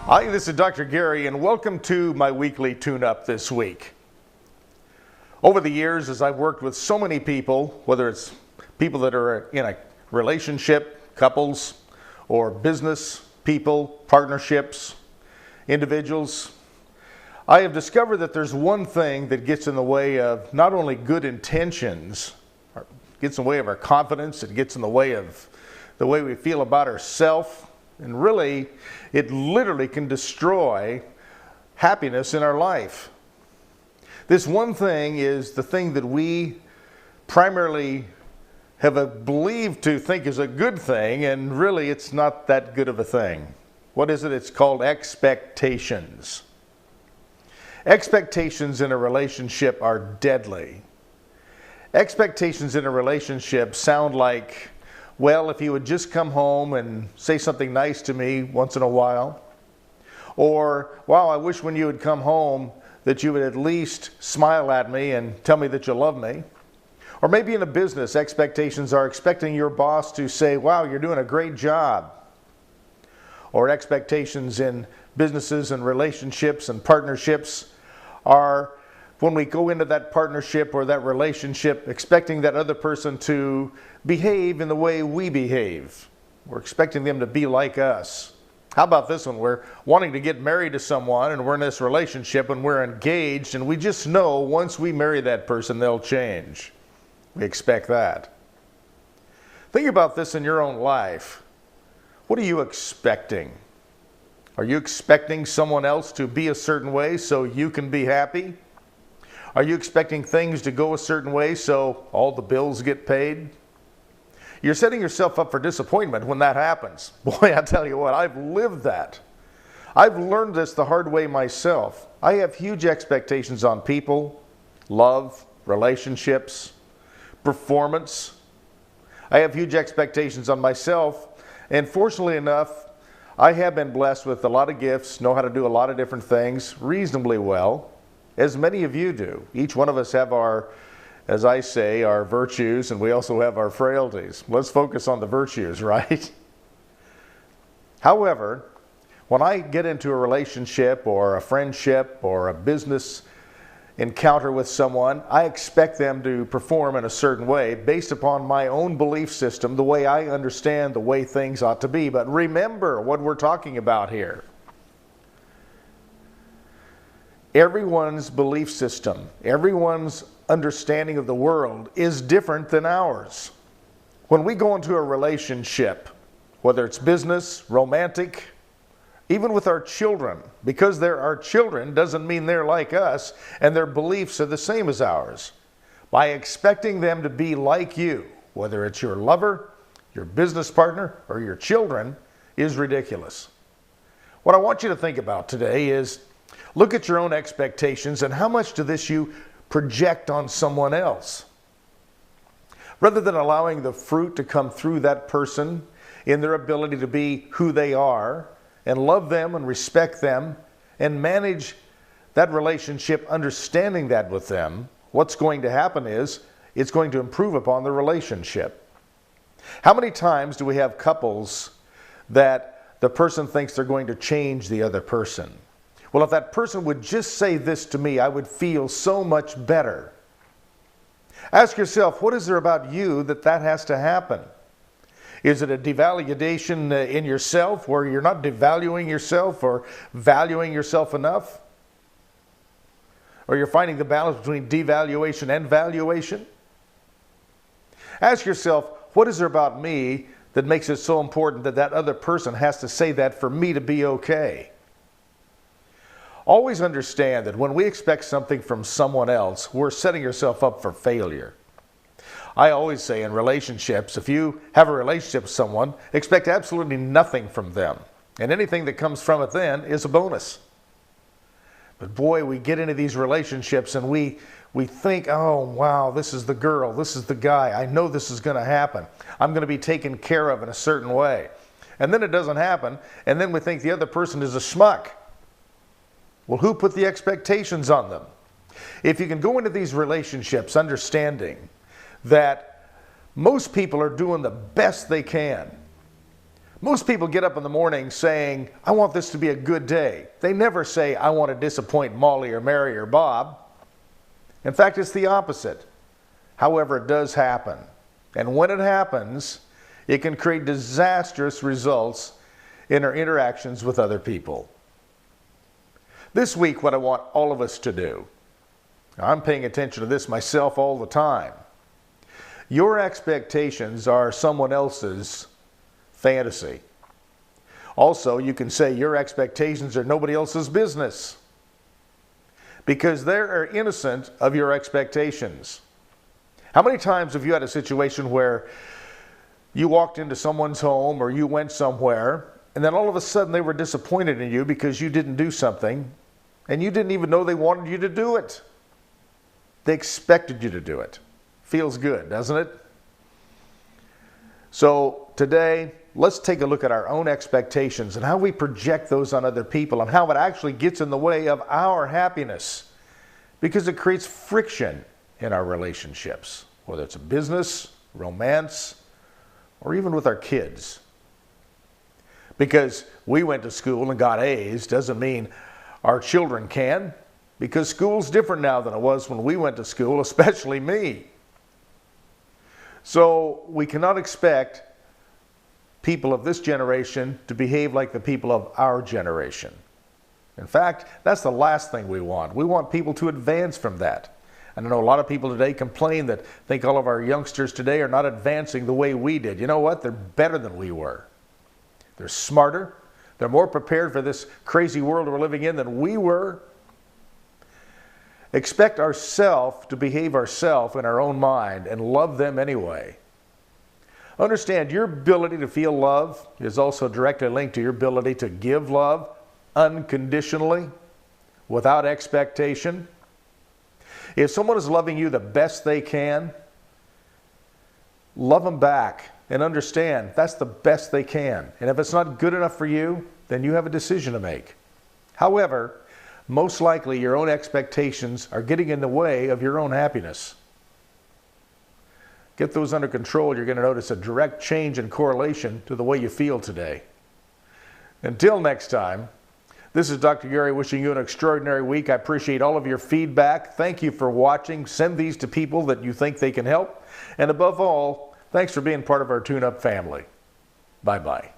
Hi, this is Dr. Gary, and welcome to my weekly tune-up this week. Over the years, as I've worked with so many people, whether it's people that are in a relationship, couples, or business people, partnerships, individuals, I have discovered that there's one thing that gets in the way of not only good intentions, gets in the way of our confidence, it gets in the way of the way we feel about ourselves, and really, it literally can destroy happiness in our life. This one thing is the thing that we primarily have believed to think is a good thing, and really it's not that good of a thing. What is it? It's called expectations. Expectations in a relationship are deadly. Expectations in a relationship sound like, well, if you would just come home and say something nice to me once in a while, or, wow, I wish when you would come home that you would at least smile at me and tell me that you love me. Or maybe in a business, expectations are expecting your boss to say, wow, you're doing a great job. Or expectations in businesses and relationships and partnerships are when we go into that partnership or that relationship expecting that other person to behave in the way we behave. We're expecting them to be like us. How about this one? We're wanting to get married to someone and we're in this relationship and we're engaged and we just know once we marry that person they'll change. We expect that. Think about this in your own life. What are you expecting? Are you expecting someone else to be a certain way so you can be happy? Are you expecting things to go a certain way so all the bills get paid? You're setting yourself up for disappointment when that happens. Boy, I tell you what, I've lived that. I've learned this the hard way myself. I have huge expectations on people, love, relationships, performance. I have huge expectations on myself, and fortunately enough, I have been blessed with a lot of gifts, know how to do a lot of different things reasonably well, as many of you do. Each one of us have our, as I say, our virtues, and we also have our frailties. Let's focus on the virtues, right? However, when I get into a relationship or a friendship or a business encounter with someone, I expect them to perform in a certain way based upon my own belief system, the way I understand the way things ought to be. But remember what we're talking about here. Everyone's belief system, everyone's understanding of the world is different than ours. When we go into a relationship, whether it's business, romantic, even with our children, because they're our children doesn't mean they're like us and their beliefs are the same as ours. By expecting them to be like you, whether it's your lover, your business partner, or your children, is ridiculous. What I want you to think about today is look at your own expectations and how much of this you project on someone else. Rather than allowing the fruit to come through that person in their ability to be who they are and love them and respect them and manage that relationship understanding that with them, what's going to happen is it's going to improve upon the relationship. How many times do we have couples that the person thinks they're going to change the other person? Well, if that person would just say this to me, I would feel so much better. Ask yourself, what is there about you that has to happen? Is it a devaluation in yourself where you're not devaluing yourself or valuing yourself enough? Or you're finding the balance between devaluation and valuation? Ask yourself, what is there about me that makes it so important that other person has to say that for me to be okay? Always understand that when we expect something from someone else, we're setting yourself up for failure. I always say in relationships, if you have a relationship with someone, expect absolutely nothing from them. And anything that comes from it then is a bonus. But boy, we get into these relationships and we think, oh, wow, this is the girl, this is the guy. I know this is going to happen. I'm going to be taken care of in a certain way. And then it doesn't happen, and then we think the other person is a schmuck. Well, who put the expectations on them? If you can go into these relationships understanding that most people are doing the best they can, Most people get up in the morning saying, I want this to be a good day. They never say, I want to disappoint Molly or Mary or Bob. In fact, it's the opposite. However, it does happen. And when it happens, it can create disastrous results in our interactions with other people. This week, what I want all of us to do, I'm paying attention to this myself all the time. Your expectations are someone else's fantasy. Also, you can say your expectations are nobody else's business because they are innocent of your expectations. How many times have you had a situation where you walked into someone's home or you went somewhere and then all of a sudden they were disappointed in you because you didn't do something and you didn't even know they wanted you to do it? They expected you to do it. Feels good, doesn't it? So today, let's take a look at our own expectations and how we project those on other people and how it actually gets in the way of our happiness because it creates friction in our relationships, whether it's a business, romance, or even with our kids. Because we went to school and got A's doesn't mean our children can, because school's different now than it was when we went to school, especially me. So we cannot expect people of this generation to behave like the people of our generation. In fact, that's the last thing we want. We want people to advance from that. And I know a lot of people today complain that think all of our youngsters today are not advancing the way we did. You know what? They're better than we were. They're smarter. They're more prepared for this crazy world we're living in than we were. Expect ourselves to behave ourselves in our own mind and love them anyway. Understand, your ability to feel love is also directly linked to your ability to give love unconditionally, without expectation. If someone is loving you the best they can, love them back and understand that's the best they can. And if it's not good enough for you, then you have a decision to make. However, most likely your own expectations are getting in the way of your own happiness. Get those under control. You're going to notice a direct change in correlation to the way you feel today. Until next time, this is Dr. Gary wishing you an extraordinary week. I appreciate all of your feedback. Thank you for watching. Send these to people that you think they can help. And above all, thanks for being part of our Tune Up family. Bye-bye.